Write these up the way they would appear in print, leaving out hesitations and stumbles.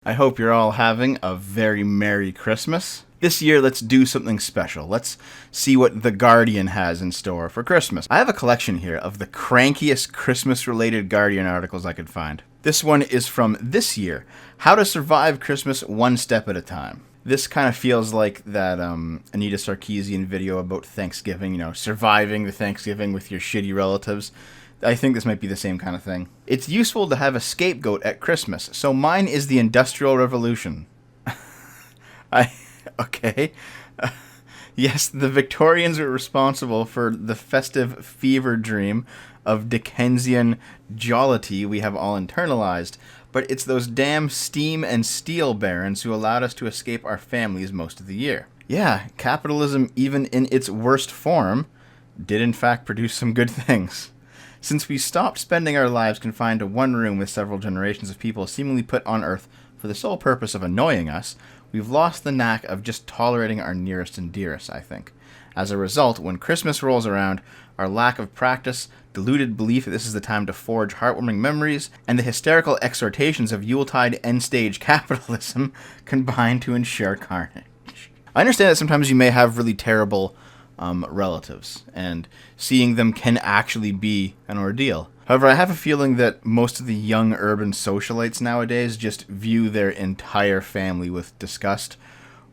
I hope you're all having a very Merry Christmas. This year, let's do something special. Let's see what The Guardian has in store for Christmas. I have a collection here of the crankiest Christmas-related Guardian articles I could find. This one is from this year, How to Survive Christmas One Step at a Time. This kind of feels like that Anita Sarkeesian video about Thanksgiving, surviving the Thanksgiving with your shitty relatives. I think this might be the same kind of thing. It's useful to have a scapegoat at Christmas, so mine is the Industrial Revolution. Okay. Yes, the Victorians were responsible for the festive fever dream of Dickensian jollity we have all internalized, but it's those damn steam and steel barons who allowed us to escape our families most of the year. Yeah, capitalism, even in its worst form, did in fact produce some good things. Since we stopped spending our lives confined to one room with several generations of people seemingly put on Earth for the sole purpose of annoying us, we've lost the knack of just tolerating our nearest and dearest, I think. As a result, when Christmas rolls around, our lack of practice, deluded belief that this is the time to forge heartwarming memories, and the hysterical exhortations of Yuletide end-stage capitalism combine to ensure carnage. I understand that sometimes you may have really terrible relatives, and seeing them can actually be an ordeal. However, I have a feeling that most of the young urban socialites nowadays just view their entire family with disgust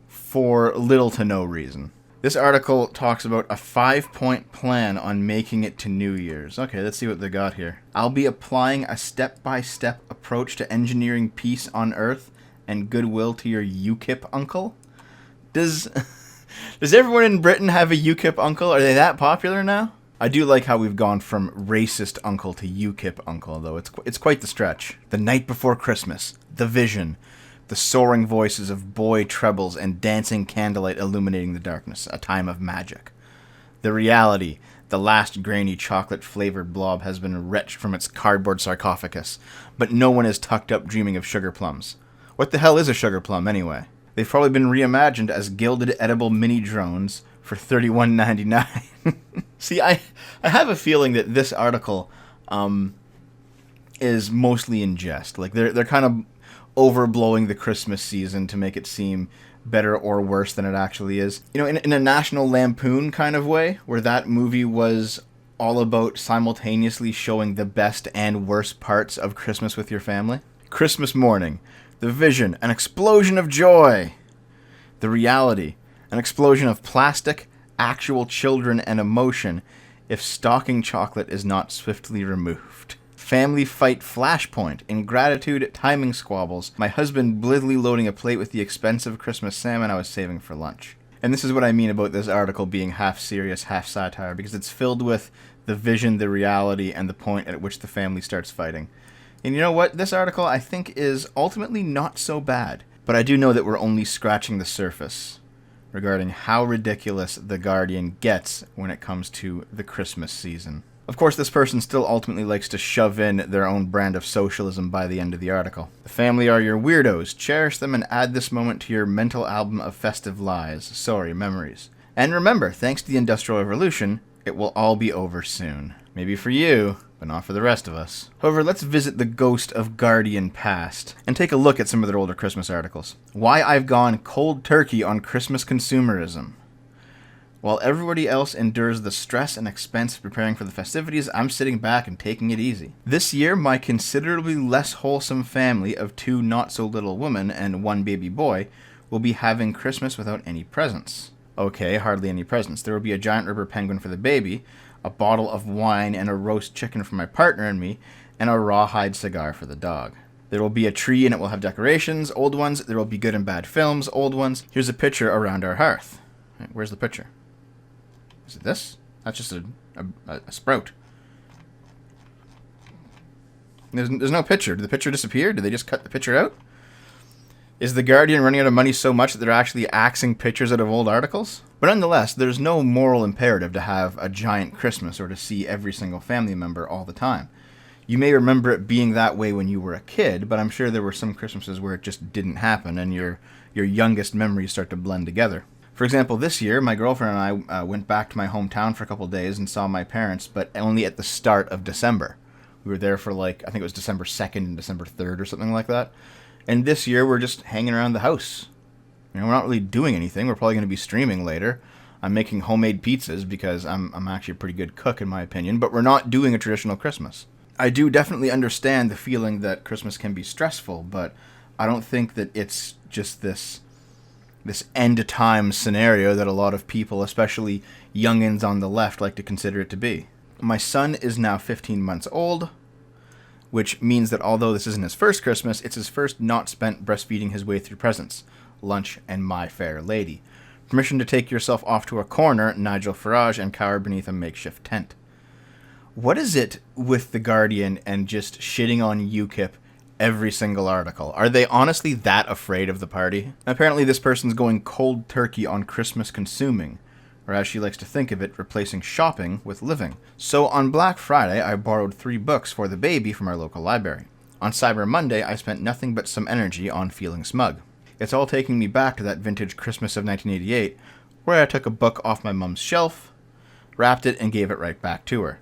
for little to no reason. This article talks about a 5-point plan on making it to New Year's. Okay, let's see what they got here. I'll be applying a step-by-step approach to engineering peace on Earth and goodwill to your UKIP uncle. Does everyone in Britain have a UKIP uncle? Are they that popular now? I do like how we've gone from racist uncle to UKIP uncle, though. It's quite the stretch. The night before Christmas, the vision, the soaring voices of boy trebles and dancing candlelight illuminating the darkness, a time of magic. The reality, the last grainy chocolate-flavored blob has been wrenched from its cardboard sarcophagus, but no one is tucked up dreaming of sugar plums. What the hell is a sugar plum, anyway? They've probably been reimagined as gilded edible mini drones for $31.99. See, I have a feeling that this article is mostly in jest. Like they're kind of overblowing the Christmas season to make it seem better or worse than it actually is. In a National Lampoon kind of way, where that movie was all about simultaneously showing the best and worst parts of Christmas with your family. Christmas morning. The vision, an explosion of joy. The reality, an explosion of plastic, actual children, and emotion if stocking chocolate is not swiftly removed. Family fight flashpoint, ingratitude, timing squabbles, my husband blithely loading a plate with the expensive Christmas salmon I was saving for lunch. And this is what I mean about this article being half serious, half satire, because it's filled with the vision, the reality, and the point at which the family starts fighting. And you know what? This article, I think, is ultimately not so bad. But I do know that we're only scratching the surface regarding how ridiculous The Guardian gets when it comes to the Christmas season. Of course, this person still ultimately likes to shove in their own brand of socialism by the end of the article. The family are your weirdos. Cherish them and add this moment to your mental album of festive lies. Sorry, memories. And remember, thanks to the Industrial Revolution, it will all be over soon. Maybe for you, but not for the rest of us. However, let's visit the ghost of Guardian past and take a look at some of their older Christmas articles. Why I've gone cold turkey on Christmas consumerism. While everybody else endures the stress and expense of preparing for the festivities, I'm sitting back and taking it easy. This year, my considerably less wholesome family of 2 not-so-little women and 1 baby boy will be having Christmas without any presents. Okay, hardly any presents. There will be a giant rubber penguin for the baby, a bottle of wine and a roast chicken for my partner and me, and a rawhide cigar for the dog. There will be a tree and it will have decorations, old ones. There will be good and bad films, old ones. Here's a picture around our hearth. Where's the picture? Is it this? That's just a sprout. There's no picture. Did the picture disappear? Did they just cut the picture out? Is The Guardian running out of money so much that they're actually axing pictures out of old articles? But nonetheless, there's no moral imperative to have a giant Christmas or to see every single family member all the time. You may remember it being that way when you were a kid, but I'm sure there were some Christmases where it just didn't happen and your youngest memories start to blend together. For example, this year, my girlfriend and I went back to my hometown for a couple of days and saw my parents, but only at the start of December. We were there for I think it was December 2nd and December 3rd or something like that. And this year, we're just hanging around the house. You know, we're not really doing anything. We're probably going to be streaming later. I'm making homemade pizzas because I'm actually a pretty good cook, in my opinion. But we're not doing a traditional Christmas. I do definitely understand the feeling that Christmas can be stressful, but I don't think that it's just this end of time scenario that a lot of people, especially youngins on the left, like to consider it to be. My son is now 15 months old, which means that although this isn't his first Christmas, it's his first not spent breastfeeding his way through presents, lunch, and My Fair Lady. Permission to take yourself off to a corner, Nigel Farage, and cower beneath a makeshift tent. What is it with The Guardian and just shitting on UKIP every single article? Are they honestly that afraid of the party? Apparently this person's going cold turkey on Christmas consuming, or as she likes to think of it, replacing shopping with living. So on Black Friday, I borrowed 3 books for the baby from our local library. On Cyber Monday, I spent nothing but some energy on feeling smug. It's all taking me back to that vintage Christmas of 1988, where I took a book off my mum's shelf, wrapped it, and gave it right back to her.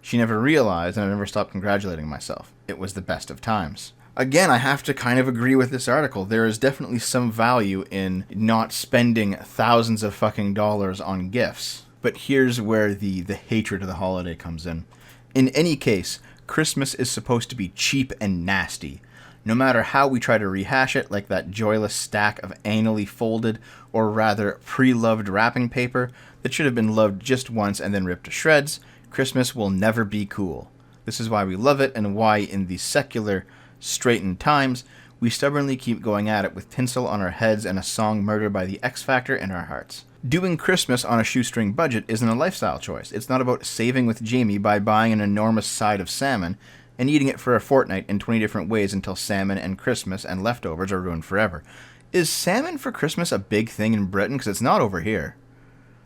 She never realized, and I never stopped congratulating myself. It was the best of times. Again, I have to kind of agree with this article. There is definitely some value in not spending thousands of fucking dollars on gifts. But here's where the hatred of the holiday comes in. In any case, Christmas is supposed to be cheap and nasty. No matter how we try to rehash it, like that joyless stack of anally folded, or rather pre-loved wrapping paper that should have been loved just once and then ripped to shreds, Christmas will never be cool. This is why we love it, and why in these secular, straightened times, we stubbornly keep going at it with tinsel on our heads and a song Murdered by the X Factor in our hearts. Doing Christmas on a shoestring budget isn't a lifestyle choice. It's not about saving with Jamie by buying an enormous side of salmon and eating it for a fortnight in 20 different ways until salmon and Christmas and leftovers are ruined forever. Is salmon for Christmas a big thing in Britain? Because it's not over here.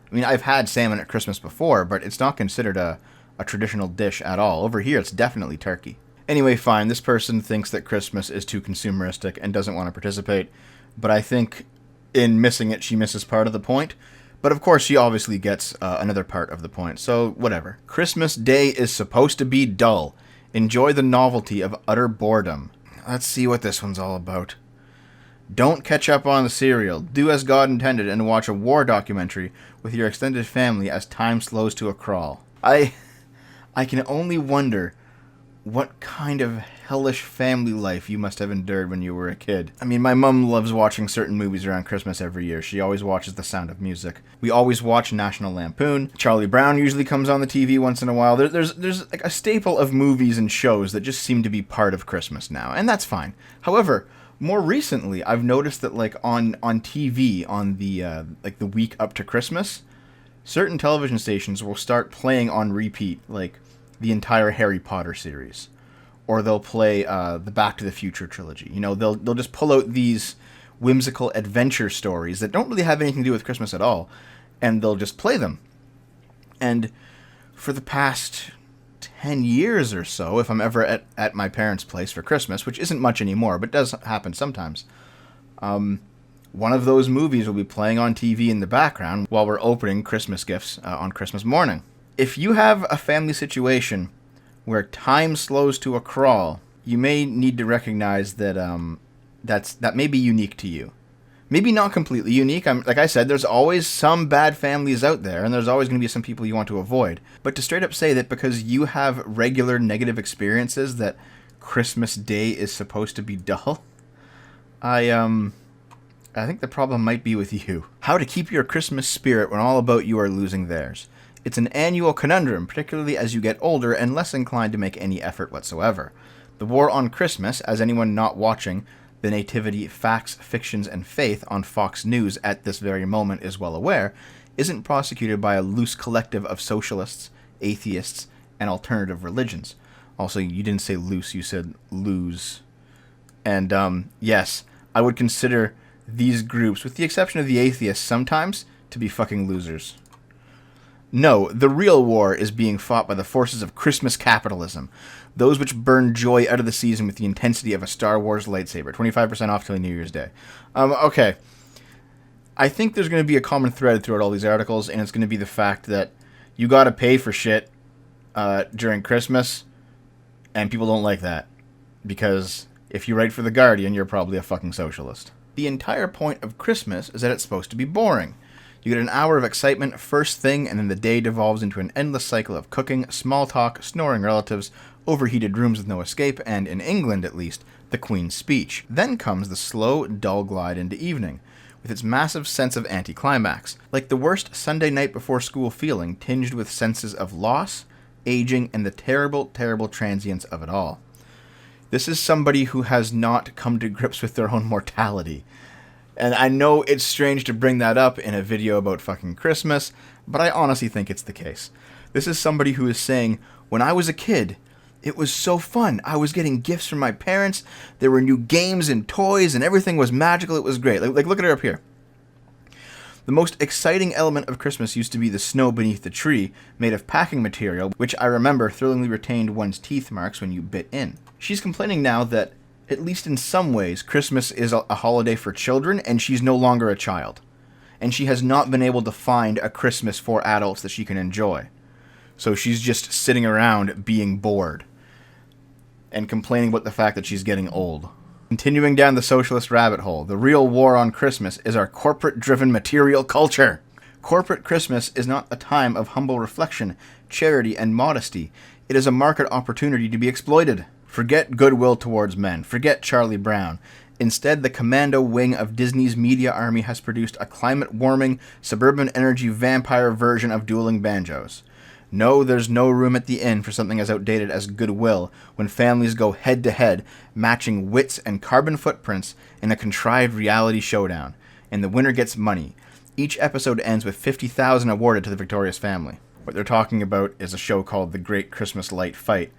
I mean, I've had salmon at Christmas before, but it's not considered a traditional dish at all. Over here, it's definitely turkey. Anyway, fine, this person thinks that Christmas is too consumeristic and doesn't want to participate, but I think in missing it, she misses part of the point. But of course, she obviously gets another part of the point, so whatever. Christmas Day is supposed to be dull. Enjoy the novelty of utter boredom. Let's see what this one's all about. Don't catch up on the cereal. Do as God intended and watch a war documentary with your extended family as time slows to a crawl. I can only wonder what kind of hellish family life you must have endured when you were a kid. I mean, my mum loves watching certain movies around Christmas every year. She always watches The Sound of Music. We always watch National Lampoon. Charlie Brown usually comes on the TV once in a while. There's like a staple of movies and shows that just seem to be part of Christmas now, and that's fine. However, more recently, I've noticed that like on TV on the week up to Christmas, certain television stations will start playing on repeat like the entire Harry Potter series, or they'll play the Back to the Future trilogy. You know, they'll just pull out these whimsical adventure stories that don't really have anything to do with Christmas at all, and they'll just play them. And for the past 10 years or so, if I'm ever at my parents' place for Christmas, which isn't much anymore, but does happen sometimes, one of those movies will be playing on TV in the background while we're opening Christmas gifts on Christmas morning. If you have a family situation where time slows to a crawl, you may need to recognize that that may be unique to you. Maybe not completely unique. Like I said, there's always some bad families out there, and there's always going to be some people you want to avoid. But to straight up say that because you have regular negative experiences that Christmas Day is supposed to be dull, I think the problem might be with you. How to keep your Christmas spirit when all about you are losing theirs. It's an annual conundrum, particularly as you get older and less inclined to make any effort whatsoever. The war on Christmas, as anyone not watching The Nativity, Facts, Fictions, and Faith on Fox News at this very moment is well aware, isn't prosecuted by a loose collective of socialists, atheists, and alternative religions. Also, you didn't say loose, you said lose. And, yes, I would consider these groups, with the exception of the atheists sometimes, to be fucking losers. No, the real war is being fought by the forces of Christmas capitalism, those which burn joy out of the season with the intensity of a Star Wars lightsaber. 25% off till New Year's Day. Okay. I think there's going to be a common thread throughout all these articles, and it's going to be the fact that you got to pay for shit during Christmas, and people don't like that because If you write for The Guardian, you're probably a fucking socialist. The entire point of Christmas is that it's supposed to be boring. You get an hour of excitement first thing, and then the day devolves into an endless cycle of cooking, small talk, snoring relatives, overheated rooms with no escape, and, in England at least, the Queen's speech. Then comes the slow, dull glide into evening, with its massive sense of anticlimax, like the worst Sunday night before school feeling, tinged with senses of loss, aging, and the terrible, terrible transience of it all. This is somebody who has not come to grips with their own mortality. And I know it's strange to bring that up in a video about fucking Christmas, but I honestly think it's the case. This is somebody who is saying, when I was a kid, it was so fun. I was getting gifts from my parents. There were new games and toys, and everything was magical. It was great. Like look at her up here. The most exciting element of Christmas used to be the snow beneath the tree, made of packing material, which I remember thrillingly retained one's teeth marks when you bit in. She's complaining now that, at least in some ways, Christmas is a holiday for children, and she's no longer a child. And she has not been able to find a Christmas for adults that she can enjoy. So she's just sitting around being bored and complaining about the fact that she's getting old. Continuing down the socialist rabbit hole, the real war on Christmas is our corporate-driven material culture. Corporate Christmas is not a time of humble reflection, charity, and modesty. It is a market opportunity to be exploited. Forget goodwill towards men. Forget Charlie Brown. Instead, the commando wing of Disney's media army has produced a climate-warming, suburban energy vampire version of dueling banjos. No, there's no room at the inn for something as outdated as goodwill when families go head-to-head, matching wits and carbon footprints in a contrived reality showdown, and the winner gets money. Each episode ends with $50,000 awarded to the victorious family. What they're talking about is a show called The Great Christmas Light Fight,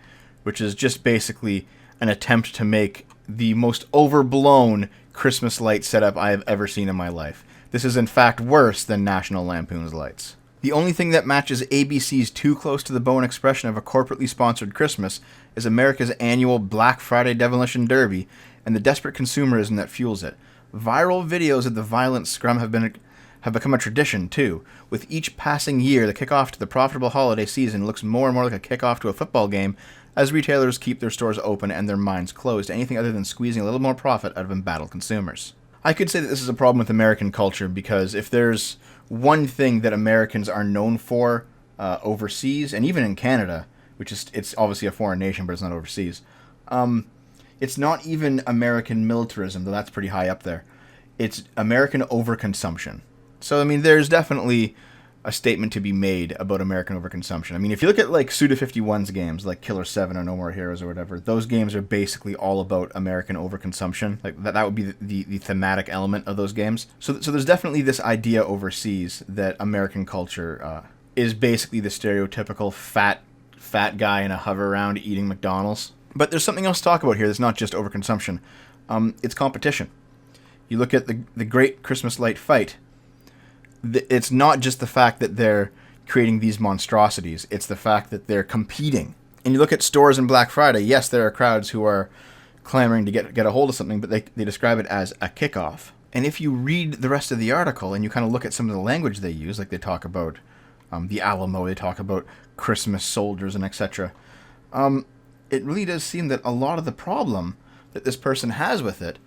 which is just basically an attempt to make the most overblown Christmas light setup I have ever seen in my life. This is in fact worse than National Lampoon's lights. The only thing that matches ABC's too close to the bone expression of a corporately sponsored Christmas is America's annual Black Friday Demolition Derby and the desperate consumerism that fuels it. Viral videos of the violent scrum have become a tradition, too. With each passing year, the kickoff to the profitable holiday season looks more and more like a kickoff to a football game as retailers keep their stores open and their minds closed to anything other than squeezing a little more profit out of embattled consumers. I could say that this is a problem with American culture because if there's one thing that Americans are known for overseas, and even in Canada, which is, it's obviously a foreign nation, but it's not overseas, it's not even American militarism, though that's pretty high up there. It's American overconsumption. So, I mean, there's definitely a statement to be made about American overconsumption. I mean, if you look at, like, Suda51's games, like Killer 7 or No More Heroes or whatever, those games are basically all about American overconsumption. Like, that would be the thematic element of those games. So there's definitely this idea overseas that American culture is basically the stereotypical fat guy in a hover round eating McDonald's. But there's something else to talk about here that's not just overconsumption. It's competition. You look at the Great Christmas Light Fight. It's not just the fact that they're creating these monstrosities. It's the fact that they're competing. And you look at stores in Black Friday, yes, there are crowds who are clamoring to get a hold of something, but they describe it as a kickoff. And if you read the rest of the article and you kind of look at some of the language they use, like they talk about the Alamo, they talk about Christmas soldiers and etc., it really does seem that a lot of the problem that this person has with it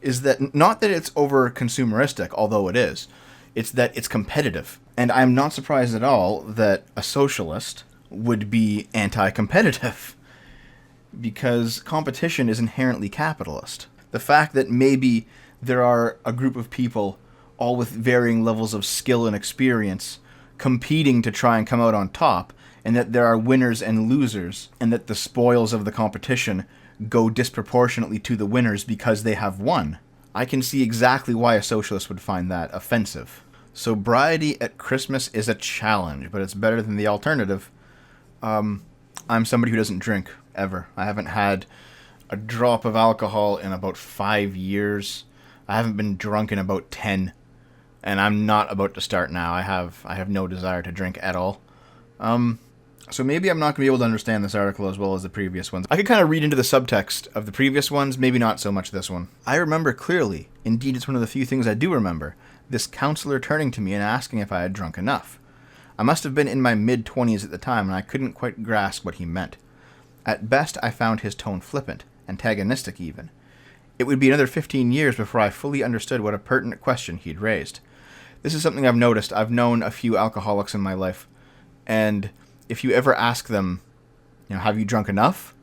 is that not that it's over consumeristic, although it is. It's that it's competitive. And I'm not surprised at all that a socialist would be anti-competitive. Because competition is inherently capitalist. The fact that maybe there are a group of people, all with varying levels of skill and experience, competing to try and come out on top, and that there are winners and losers, and that the spoils of the competition go disproportionately to the winners because they have won. I can see exactly why a socialist would find that offensive. Sobriety at Christmas is a challenge, but it's better than the alternative. I'm somebody who doesn't drink, ever. I haven't had a drop of alcohol in about 5 years. I haven't been drunk in about 10. And I'm not about to start now. I have no desire to drink at all. So maybe I'm not going to be able to understand this article as well as the previous ones. I could kind of read into the subtext of the previous ones, maybe not so much this one. I remember clearly, indeed it's one of the few things I do remember, this counselor turning to me and asking if I had drunk enough. I must have been in my mid-20s at the time, and I couldn't quite grasp what he meant. At best, I found his tone flippant, antagonistic even. It would be another 15 years before I fully understood what a pertinent question he'd raised. This is something I've noticed. I've known a few alcoholics in my life, and if you ever ask them, have you drunk enough?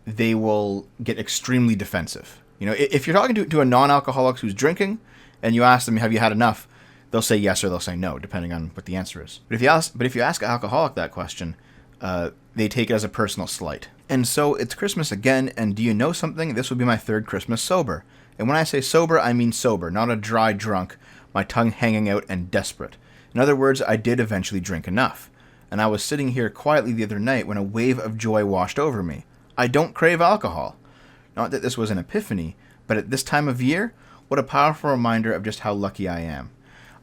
They will get extremely defensive. If you're talking to a non-alcoholic who's drinking, and you ask them, have you had enough? They'll say yes or they'll say no, depending on what the answer is. But if you ask an alcoholic that question, they take it as a personal slight. And so it's Christmas again, and do you know something? This will be my third Christmas sober. And when I say sober, I mean sober, not a dry drunk, my tongue hanging out and desperate. In other words, I did eventually drink enough. And I was sitting here quietly the other night when a wave of joy washed over me. I don't crave alcohol. Not that this was an epiphany, but at this time of year, what a powerful reminder of just how lucky I am.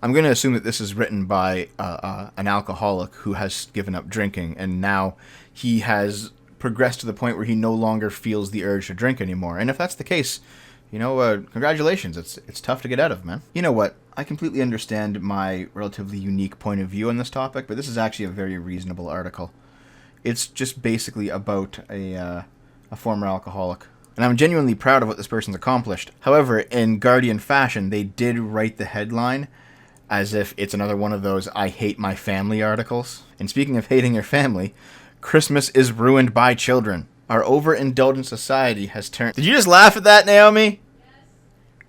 I'm going to assume that this is written by an alcoholic who has given up drinking, and now he has progressed to the point where he no longer feels the urge to drink anymore. And if that's the case, congratulations. It's tough to get out of, man. You know what? I completely understand my relatively unique point of view on this topic, but this is actually a very reasonable article. It's just basically about a former alcoholic. And I'm genuinely proud of what this person's accomplished. However, in Guardian fashion, they did write the headline as if it's another one of those I hate my family articles. And speaking of hating your family, Christmas is ruined by children. Our overindulgent society has turned... Did you just laugh at that, Naomi?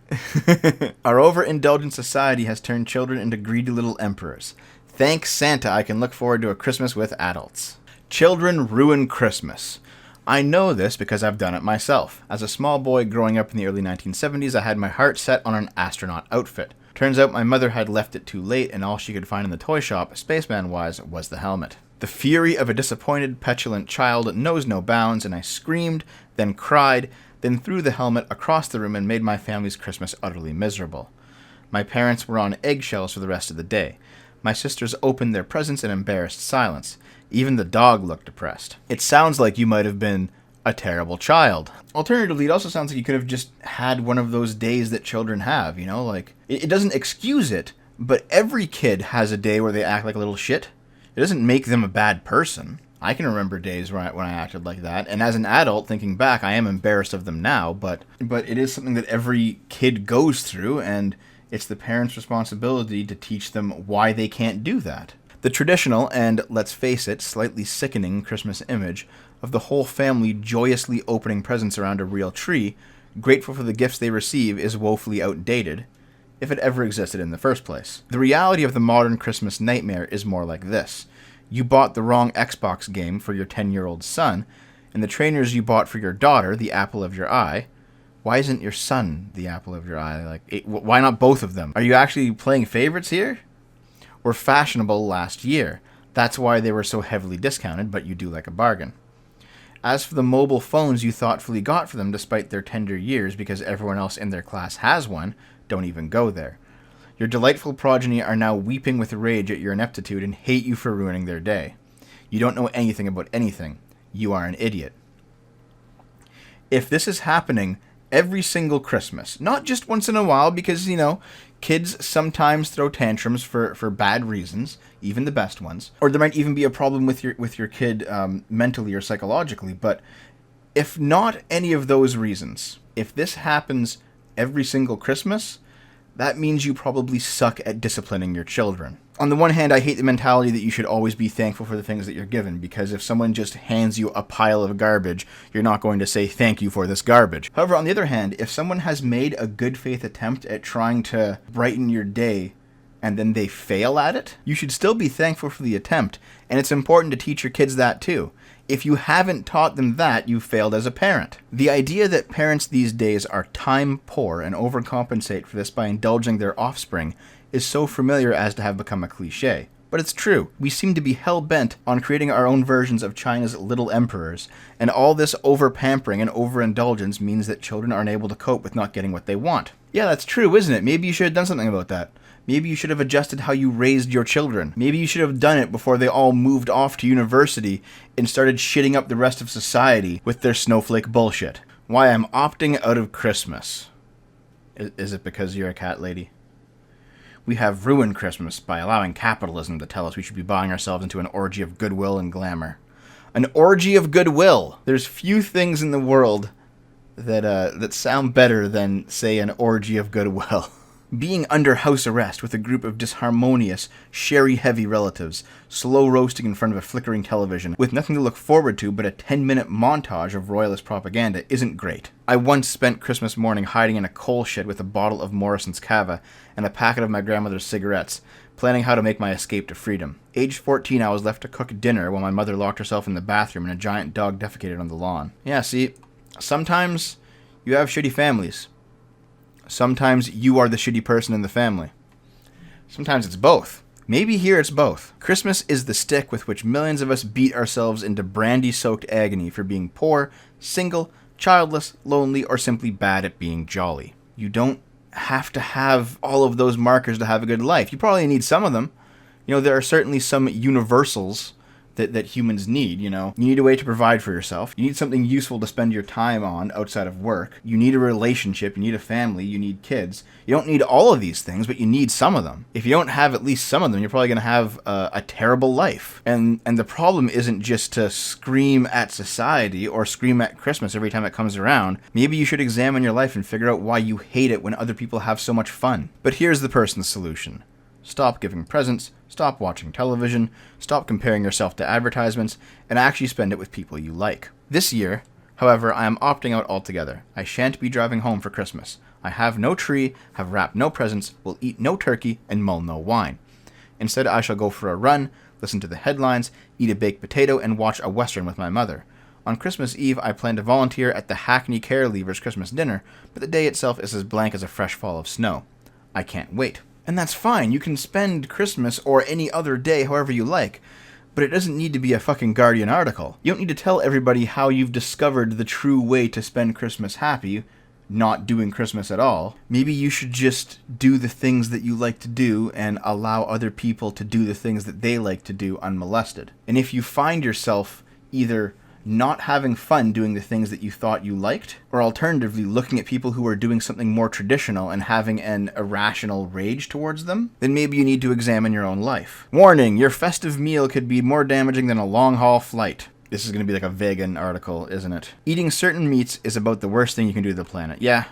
Yes. Our overindulgent society has turned children into greedy little emperors. Thanks Santa, I can look forward to a Christmas with adults. Children ruin Christmas. I know this because I've done it myself. As a small boy growing up in the early 1970s, I had my heart set on an astronaut outfit. Turns out my mother had left it too late, and all she could find in the toy shop, spaceman-wise, was the helmet. The fury of a disappointed, petulant child knows no bounds, and I screamed, then cried, then threw the helmet across the room and made my family's Christmas utterly miserable. My parents were on eggshells for the rest of the day. My sisters opened their presents in embarrassed silence. Even the dog looked depressed. It sounds like you might have been a terrible child. Alternatively, it also sounds like you could have just had one of those days that children have, it doesn't excuse it, but every kid has a day where they act like a little shit. It doesn't make them a bad person. I can remember days when I acted like that, and as an adult, thinking back, I am embarrassed of them now, but it is something that every kid goes through, and it's the parents' responsibility to teach them why they can't do that. The traditional, and let's face it, slightly sickening Christmas image of the whole family joyously opening presents around a real tree, grateful for the gifts they receive, is woefully outdated, if it ever existed in the first place. The reality of the modern Christmas nightmare is more like this. You bought the wrong Xbox game for your 10-year-old son, and the trainers you bought for your daughter, the apple of your eye. Why isn't your son the apple of your eye? Why not both of them? Are you actually playing favorites here? Were fashionable last year. That's why they were so heavily discounted, but you do like a bargain. As for the mobile phones you thoughtfully got for them despite their tender years because everyone else in their class has one, don't even go there. Your delightful progeny are now weeping with rage at your ineptitude and hate you for ruining their day. You don't know anything about anything. You are an idiot. If this is happening every single Christmas, not just once in a while, because, kids sometimes throw tantrums for bad reasons, even the best ones, or there might even be a problem with your kid mentally or psychologically, but if not any of those reasons, if this happens every single Christmas, that means you probably suck at disciplining your children. On the one hand, I hate the mentality that you should always be thankful for the things that you're given, because if someone just hands you a pile of garbage, you're not going to say thank you for this garbage. However, on the other hand, if someone has made a good faith attempt at trying to brighten your day, and then they fail at it, you should still be thankful for the attempt, and it's important to teach your kids that too. If you haven't taught them that, you failed as a parent. The idea that parents these days are time poor and overcompensate for this by indulging their offspring is so familiar as to have become a cliche. But it's true. We seem to be hell-bent on creating our own versions of China's little emperors, and all this over-pampering and overindulgence means that children aren't able to cope with not getting what they want. Yeah, that's true, isn't it? Maybe you should have done something about that. Maybe you should have adjusted how you raised your children. Maybe you should have done it before they all moved off to university and started shitting up the rest of society with their snowflake bullshit. Why I'm opting out of Christmas. Is it because you're a cat lady? We have ruined Christmas by allowing capitalism to tell us we should be buying ourselves into an orgy of goodwill and glamour. An orgy of goodwill! There's few things in the world that sound better than, say, an orgy of goodwill. Being under house arrest with a group of disharmonious, sherry-heavy relatives, slow roasting in front of a flickering television, with nothing to look forward to but a 10-minute montage of royalist propaganda isn't great. I once spent Christmas morning hiding in a coal shed with a bottle of Morrison's Cava and a packet of my grandmother's cigarettes, planning how to make my escape to freedom. Aged 14, I was left to cook dinner while my mother locked herself in the bathroom and a giant dog defecated on the lawn. Yeah, see, sometimes you have shitty families. Sometimes you are the shitty person in the family. Sometimes it's both. Maybe here it's both. Christmas is the stick with which millions of us beat ourselves into brandy-soaked agony for being poor, single, childless, lonely, or simply bad at being jolly. You don't have to have all of those markers to have a good life. You probably need some of them. You know, there are certainly some universals that humans need, you know. You need a way to provide for yourself. You need something useful to spend your time on outside of work. You need a relationship. You need a family. You need kids. You don't need all of these things, but you need some of them. If you don't have at least some of them, you're probably going to have a terrible life. And the problem isn't just to scream at society or scream at Christmas every time it comes around. Maybe you should examine your life and figure out why you hate it when other people have so much fun. But here's the person's solution. Stop giving presents, stop watching television, stop comparing yourself to advertisements, and actually spend it with people you like. This year, however, I am opting out altogether. I shan't be driving home for Christmas. I have no tree, have wrapped no presents, will eat no turkey, and mull no wine. Instead, I shall go for a run, listen to the headlines, eat a baked potato, and watch a Western with my mother. On Christmas Eve, I plan to volunteer at the Hackney Care Leavers Christmas dinner, but the day itself is as blank as a fresh fall of snow. I can't wait. And that's fine. You can spend Christmas or any other day however you like. But it doesn't need to be a fucking Guardian article. You don't need to tell everybody how you've discovered the true way to spend Christmas happy, not doing Christmas at all. Maybe you should just do the things that you like to do and allow other people to do the things that they like to do unmolested. And if you find yourself either not having fun doing the things that you thought you liked, or alternatively looking at people who are doing something more traditional and having an irrational rage towards them, then maybe you need to examine your own life. Warning, your festive meal could be more damaging than a long-haul flight. This is going to be like a Vagin article, isn't it? Eating certain meats is about the worst thing you can do to the planet. Yeah,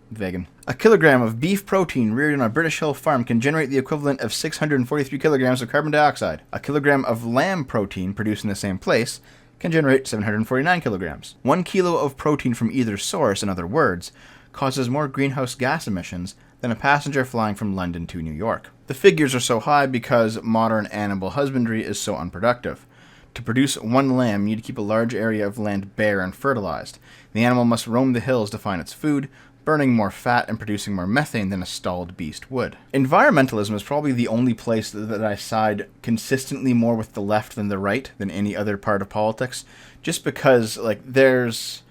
vegan. A kilogram of beef protein reared on a British Hill farm can generate the equivalent of 643 kilograms of carbon dioxide. A kilogram of lamb protein produced in the same place can generate 749 kilograms. 1 kilo of protein from either source, in other words, causes more greenhouse gas emissions than a passenger flying from London to New York. The figures are so high because modern animal husbandry is so unproductive. To produce one lamb, you need to keep a large area of land bare and fertilized. The animal must roam the hills to find its food, burning more fat and producing more methane than a stalled beast would. Environmentalism is probably the only place that I side consistently more with the left than the right than any other part of politics, just because there's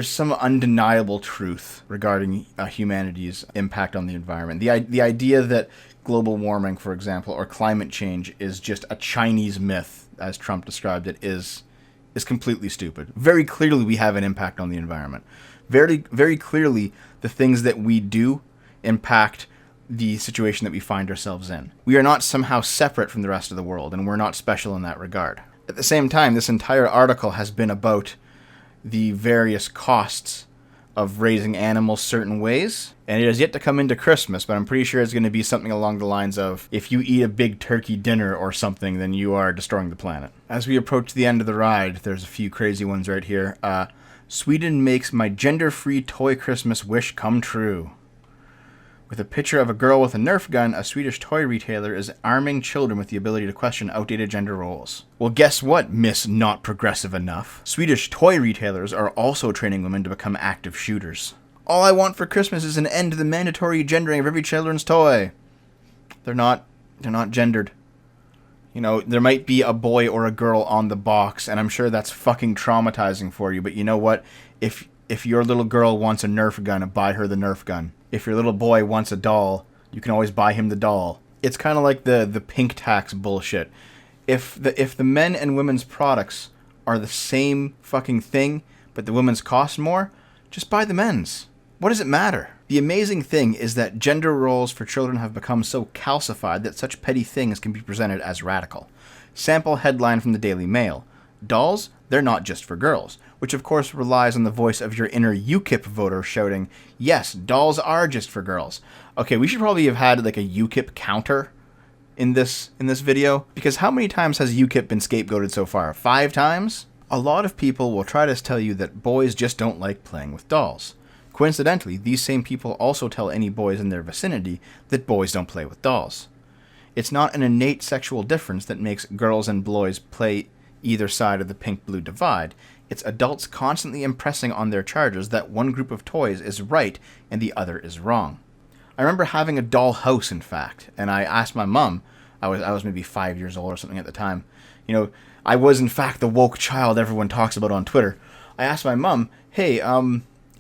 some undeniable truth regarding humanity's impact on the environment. The idea that global warming, for example, or climate change is just a Chinese myth, as Trump described it, is completely stupid. Very clearly we have an impact on the environment. Very, very clearly, the things that we do impact the situation that we find ourselves in. We are not somehow separate from the rest of the world, and we're not special in that regard. At the same time, this entire article has been about the various costs of raising animals certain ways, and it has yet to come into Christmas, but I'm pretty sure it's going to be something along the lines of, if you eat a big turkey dinner or something, then you are destroying the planet. As we approach the end of the ride, there's a few crazy ones right here. Sweden makes my gender-free toy Christmas wish come true. With a picture of a girl with a Nerf gun, a Swedish toy retailer is arming children with the ability to question outdated gender roles. Well, guess what, Miss Not Progressive Enough? Swedish toy retailers are also training women to become active shooters. All I want for Christmas is an end to the mandatory gendering of every children's toy. They're not gendered. You know, there might be a boy or a girl on the box, and I'm sure that's fucking traumatizing for you, but you know what? If your little girl wants a Nerf gun, buy her the Nerf gun. If your little boy wants a doll, you can always buy him the doll. It's kind of like the pink tax bullshit. If the men and women's products are the same fucking thing, but the women's cost more, just buy the men's. What does it matter? The amazing thing is that gender roles for children have become so calcified that such petty things can be presented as radical. Sample headline from the Daily Mail. Dolls? They're not just for girls. which of course relies on the voice of your inner UKIP voter shouting, yes, dolls are just for girls. Okay, we should probably have had like a UKIP counter in this video, because how many times has UKIP been scapegoated so far? 5 times? A lot of people will try to tell you that boys just don't like playing with dolls. Coincidentally, these same people also tell any boys in their vicinity that boys don't play with dolls. It's not an innate sexual difference that makes girls and boys play either side of the pink-blue divide. It's adults constantly impressing on their charges that one group of toys is right and the other is wrong. I remember having a doll house, in fact, and I asked my mom, I was maybe 5 years old or something at the time, I was in fact the woke child everyone talks about on Twitter. I asked my mom, hey,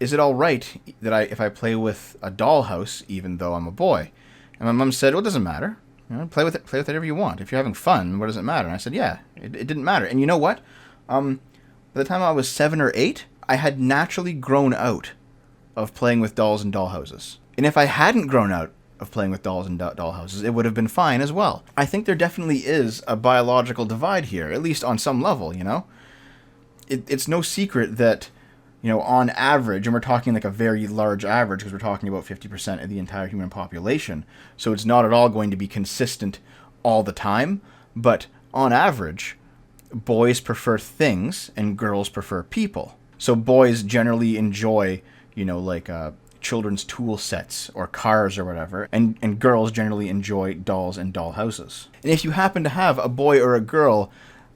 is it all right that if I play with a dollhouse, even though I'm a boy? And my mom said, well, it doesn't matter. Play with it whatever you want. If you're having fun, what does it matter? And I said, yeah, it didn't matter. And you know what? By the time I was 7 or 8, I had naturally grown out of playing with dolls and dollhouses. And if I hadn't grown out of playing with dolls and dollhouses, it would have been fine as well. I think there definitely is a biological divide here, at least on some level, It's no secret that, on average, and we're talking like a very large average because we're talking about 50% of the entire human population, so it's not at all going to be consistent all the time, but on average, boys prefer things and girls prefer people. So boys generally enjoy, children's tool sets or cars or whatever, and girls generally enjoy dolls and doll houses. And if you happen to have a boy or a girl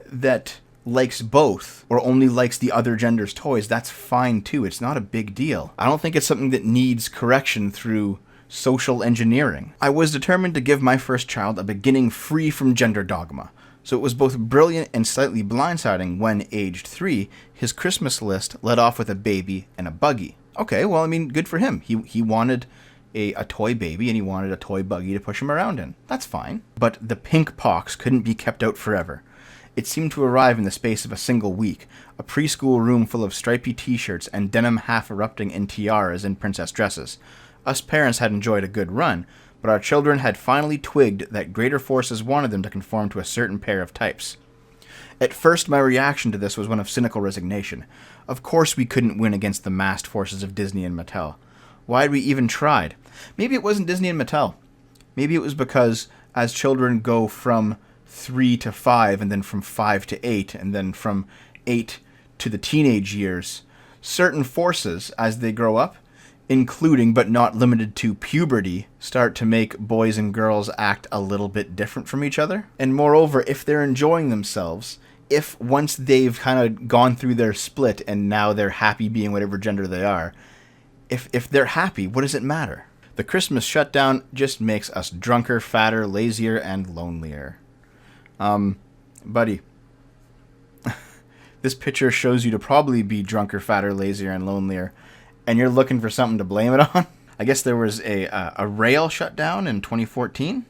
that likes both or only likes the other gender's toys, that's fine too. It's not a big deal. I don't think it's something that needs correction through social engineering. I was determined to give my first child a beginning free from gender dogma. So it was both brilliant and slightly blindsiding when, aged 3, his Christmas list led off with a baby and a buggy. Okay, well, good for him. He wanted a toy baby and he wanted a toy buggy to push him around in. That's fine. But the pink pox couldn't be kept out forever. It seemed to arrive in the space of a single week, a preschool room full of stripy t-shirts and denim half erupting in tiaras and princess dresses. Us parents had enjoyed a good run, but our children had finally twigged that greater forces wanted them to conform to a certain pair of types. At first, my reaction to this was one of cynical resignation. Of course we couldn't win against the massed forces of Disney and Mattel. Why had we even tried? Maybe it wasn't Disney and Mattel. Maybe it was because as children go from 3 to 5, and then from 5 to 8, and then from 8 to the teenage years, certain forces, as they grow up, including but not limited to puberty, start to make boys and girls act a little bit different from each other. And moreover, if they're enjoying themselves, if once they've kind of gone through their split and now they're happy being whatever gender they are, if they're happy, what does it matter? The Christmas shutdown just makes us drunker, fatter, lazier, and lonelier. Buddy, this picture shows you to probably be drunker, fatter, lazier, and lonelier, and you're looking for something to blame it on? I guess there was a rail shutdown in 2014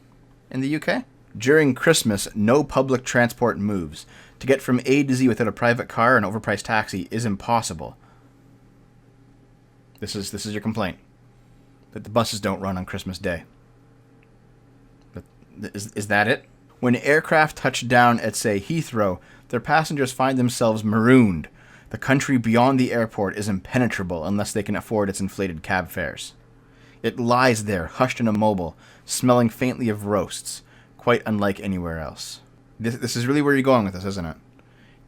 in the UK. During Christmas, no public transport moves. To get from A to Z without a private car and overpriced taxi is impossible. This is your complaint. That the buses don't run on Christmas Day. But is that it? When aircraft touch down at, say, Heathrow, their passengers find themselves marooned. The country beyond the airport is impenetrable unless they can afford its inflated cab fares. It lies there, hushed and immobile, smelling faintly of roasts, quite unlike anywhere else. This is really where you're going with this, isn't it?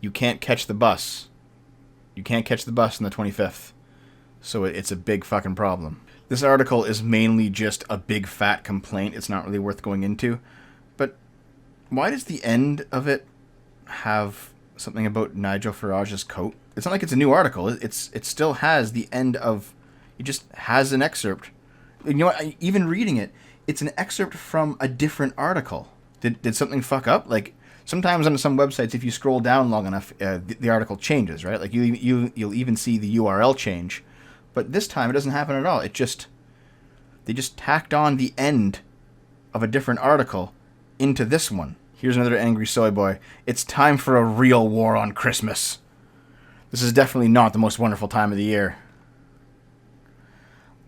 You can't catch the bus. You can't catch the bus on the 25th. So it's a big fucking problem. This article is mainly just a big fat complaint. It's not really worth going into. But why does the end of it have something about Nigel Farage's coat? It's not like it's a new article. It still has the end of... It just has an excerpt. You know what? Even reading it, it's an excerpt from a different article. Did something fuck up? Like, sometimes on some websites, if you scroll down long enough, the article changes, right? Like, you'll even see the URL change. But this time, it doesn't happen at all. They just tacked on the end of a different article into this one. Here's another angry soy boy. It's time for a real war on Christmas. This is definitely not the most wonderful time of the year.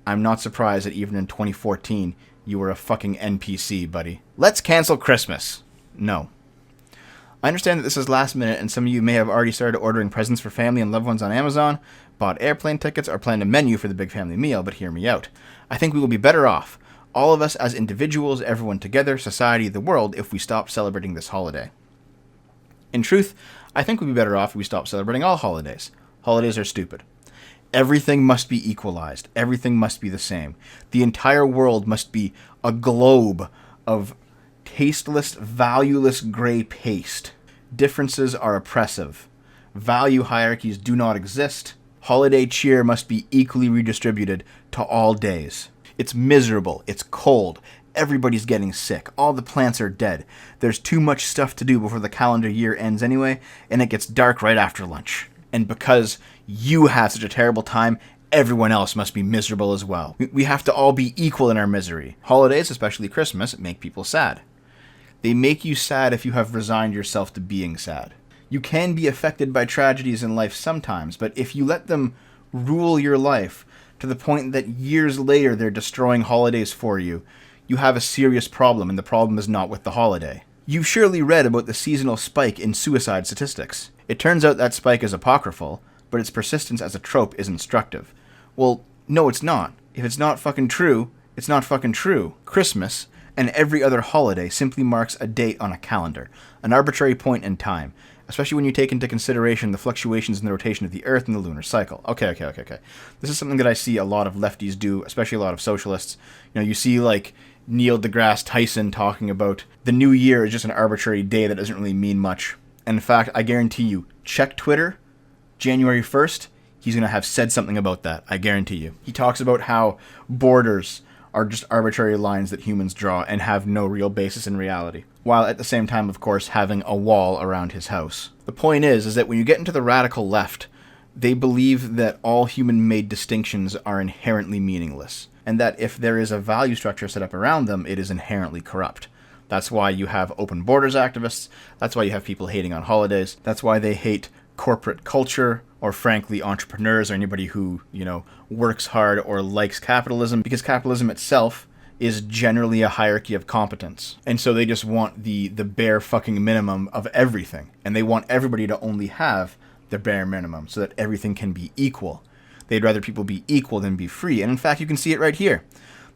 I'm not surprised that even in 2014, you were a fucking NPC, buddy. Let's cancel Christmas. No. I understand that this is last minute and some of you may have already started ordering presents for family and loved ones on Amazon, bought airplane tickets, or planned a menu for the big family meal, but hear me out. I think we will be better off, all of us as individuals, everyone together, society, the world, if we stop celebrating this holiday. In truth, I think we'd be better off if we stop celebrating all holidays. Holidays are stupid. Everything must be equalized. Everything must be the same. The entire world must be a globe of tasteless, valueless gray paste. Differences are oppressive. Value hierarchies do not exist. Holiday cheer must be equally redistributed to all days. It's miserable. It's cold. Everybody's getting sick. All the plants are dead. There's too much stuff to do before the calendar year ends anyway, and it gets dark right after lunch. And because you have such a terrible time, everyone else must be miserable as well. We have to all be equal in our misery. Holidays, especially Christmas, make people sad. They make you sad if you have resigned yourself to being sad. You can be affected by tragedies in life sometimes, but if you let them rule your life to the point that years later they're destroying holidays for you, you have a serious problem, and the problem is not with the holiday. You've surely read about the seasonal spike in suicide statistics. It turns out that spike is apocryphal, but its persistence as a trope is instructive. Well, no, it's not. If it's not fucking true, it's not fucking true. Christmas, and every other holiday, simply marks a date on a calendar, an arbitrary point in time, especially when you take into consideration the fluctuations in the rotation of the Earth and the lunar cycle. Okay. This is something that I see a lot of lefties do, especially a lot of socialists. You see, like, Neil deGrasse Tyson talking about the new year is just an arbitrary day that doesn't really mean much. And in fact, I guarantee you, check Twitter, January 1st, he's going to have said something about that. I guarantee you. He talks about how borders are just arbitrary lines that humans draw and have no real basis in reality, while at the same time, of course, having a wall around his house. The point is that when you get into the radical left, they believe that all human-made distinctions are inherently meaningless, and that if there is a value structure set up around them, it is inherently corrupt. That's why you have open borders activists, that's why you have people hating on holidays, that's why they hate corporate culture, or frankly entrepreneurs, or anybody who, works hard or likes capitalism, because capitalism itself is generally a hierarchy of competence. And so they just want the bare fucking minimum of everything. And they want everybody to only have the bare minimum so that everything can be equal. They'd rather people be equal than be free. And in fact, you can see it right here.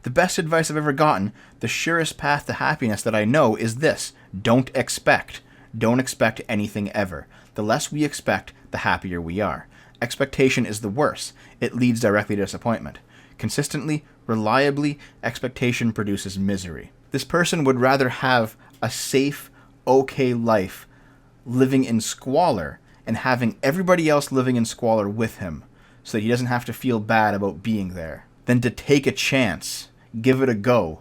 The best advice I've ever gotten, the surest path to happiness that I know is this: don't expect. Don't expect anything ever. The less we expect, the happier we are. Expectation is the worst. It leads directly to disappointment. Consistently, reliably, expectation produces misery. This person would rather have a safe, okay life living in squalor and having everybody else living in squalor with him so that he doesn't have to feel bad about being there than to take a chance, give it a go,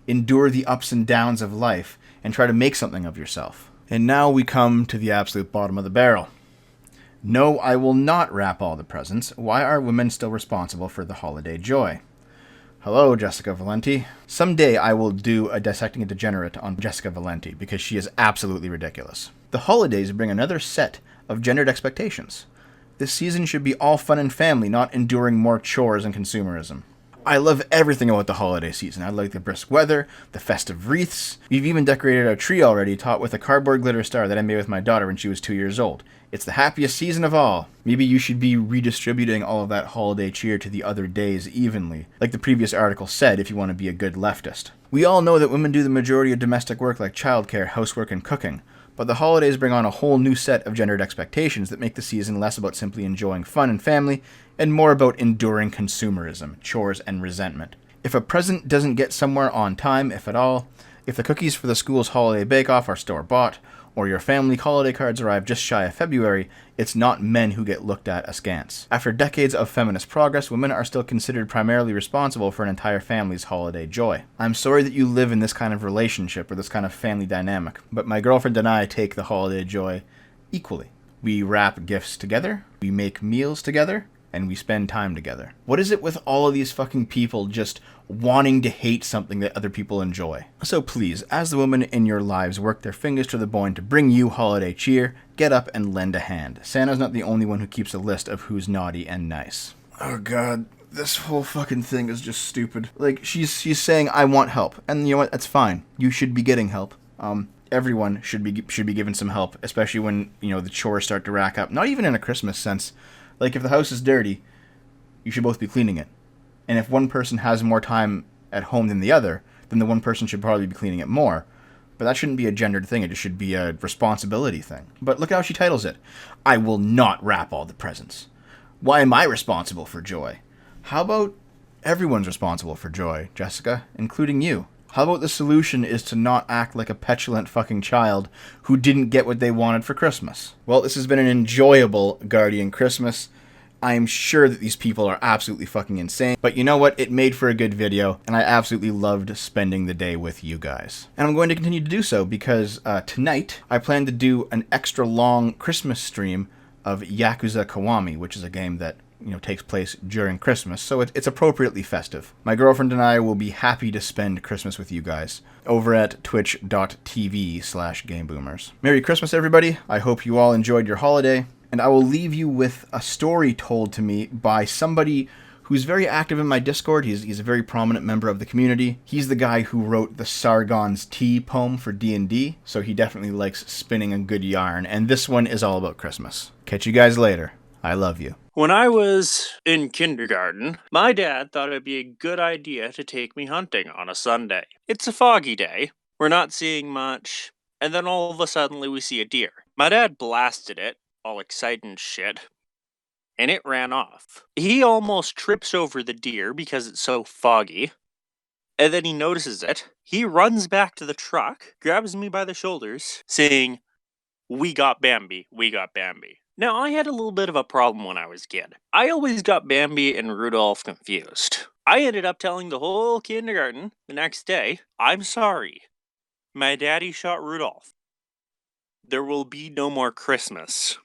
endure the ups and downs of life, and try to make something of yourself. And now we come to the absolute bottom of the barrel. No, I will not wrap all the presents. Why are women still responsible for the holiday joy? Hello, Jessica Valenti. Someday I will do a Dissecting a Degenerate on Jessica Valenti because she is absolutely ridiculous. The holidays bring another set of gendered expectations. This season should be all fun and family, not enduring more chores and consumerism. I love everything about the holiday season. I like the brisk weather, the festive wreaths. We've even decorated our tree already, topped with a cardboard glitter star that I made with my daughter when she was 2 years old. It's the happiest season of all. Maybe you should be redistributing all of that holiday cheer to the other days evenly, like the previous article said, if you want to be a good leftist. We all know that women do the majority of domestic work like childcare, housework, and cooking, but the holidays bring on a whole new set of gendered expectations that make the season less about simply enjoying fun and family, and more about enduring consumerism, chores, and resentment. If a present doesn't get somewhere on time, if at all, if the cookies for the school's holiday bake-off are store-bought, or your family holiday cards arrive just shy of February, it's not men who get looked at askance. After decades of feminist progress, women are still considered primarily responsible for an entire family's holiday joy. I'm sorry that you live in this kind of relationship or this kind of family dynamic, but my girlfriend and I take the holiday joy equally. We wrap gifts together, we make meals together, and we spend time together. What is it with all of these fucking people just wanting to hate something that other people enjoy? So please, as the women in your lives work their fingers to the bone to bring you holiday cheer, get up and lend a hand. Santa's not the only one who keeps a list of who's naughty and nice. Oh god, this whole fucking thing is just stupid. Like, she's saying, I want help. And you know what? That's fine. You should be getting help. everyone should be given some help, especially when, the chores start to rack up. Not even in a Christmas sense. Like, if the house is dirty, you should both be cleaning it. And if one person has more time at home than the other, then the one person should probably be cleaning it more. But that shouldn't be a gendered thing. It just should be a responsibility thing. But look how she titles it. I will not wrap all the presents. Why am I responsible for joy? How about everyone's responsible for joy, Jessica, including you? How about the solution is to not act like a petulant fucking child who didn't get what they wanted for Christmas? Well, this has been an enjoyable Guardian Christmas. I'm sure that these people are absolutely fucking insane, but you know what? It made for a good video, and I absolutely loved spending the day with you guys. And I'm going to continue to do so because tonight I plan to do an extra long Christmas stream of Yakuza Kiwami, which is a game that takes place during Christmas, so it's appropriately festive. My girlfriend and I will be happy to spend Christmas with you guys over at twitch.tv/GameBoomers. Merry Christmas, everybody. I hope you all enjoyed your holiday. And I will leave you with a story told to me by somebody who's very active in my Discord. He's a very prominent member of the community. He's the guy who wrote the Sargon's Tea poem for D&D, so he definitely likes spinning a good yarn. And this one is all about Christmas. Catch you guys later. I love you. When I was in kindergarten, my dad thought it'd be a good idea to take me hunting on a Sunday. It's a foggy day. We're not seeing much. And then all of a sudden we see a deer. My dad blasted it, all excited and shit, and it ran off. He almost trips over the deer because it's so foggy, and then he notices it. He runs back to the truck, grabs me by the shoulders, saying, "We got Bambi, we got Bambi." Now, I had a little bit of a problem when I was a kid. I always got Bambi and Rudolph confused. I ended up telling the whole kindergarten the next day, "I'm sorry, my daddy shot Rudolph. There will be no more Christmas."